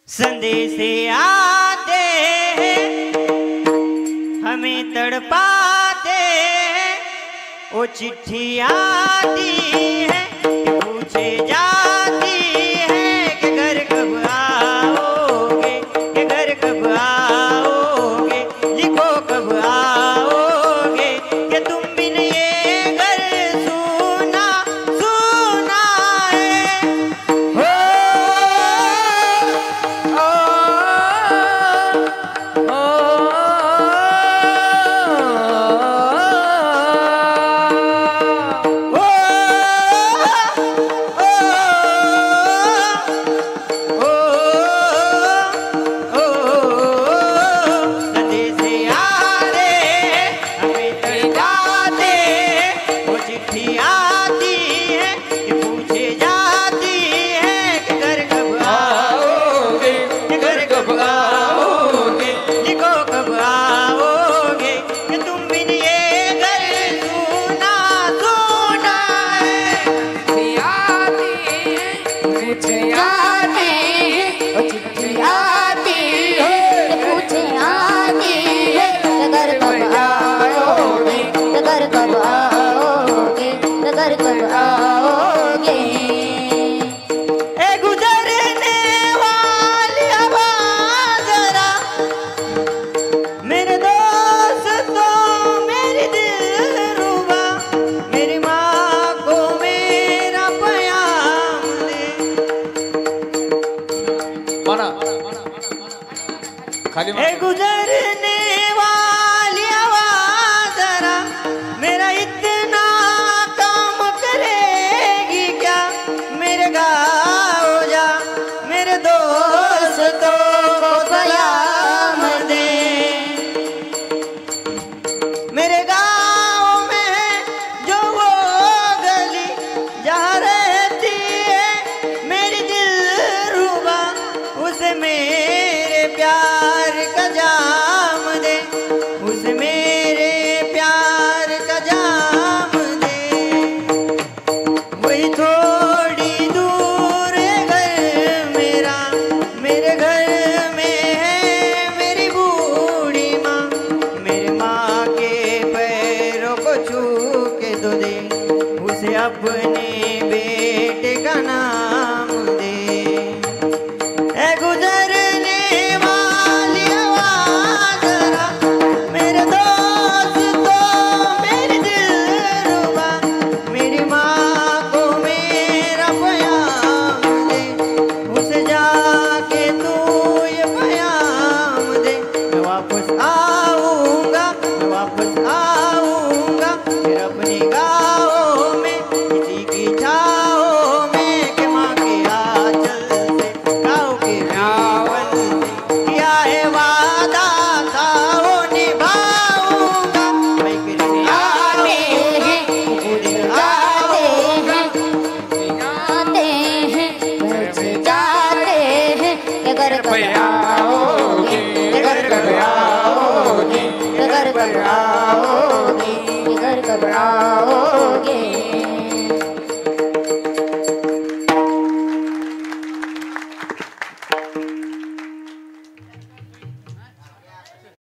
संदेश आते हैं हमें तड़पाते हैं, वो चिट्ठी आती है कि पूछे जाती है कि घर कब आओगे, कि घर कब आओगे, लिखो कब आओगे, कि तुम बिन ये घर सूना सूना है। हो गुजरने वाली आवाज़ जरा मेरा इतना काम करेगी क्या, मेरे गाँव जा मेरे दोस्तों को सलाम दे। मेरे गाँव में जो वो गली जहाँ रहती है मेरी दिलरुबा, उसे मेरे प्यार का जाम दे, उसे मेरे प्यार का जाम दे। वही थोड़ी दूर है घर मेरा, मेरे घर में है मेरी बूढ़ी माँ, मेरी माँ के पैरों को छू के तो दे, उसे अपने बेटे का नाम दे। घर कब आओगे, घर कब आओगे।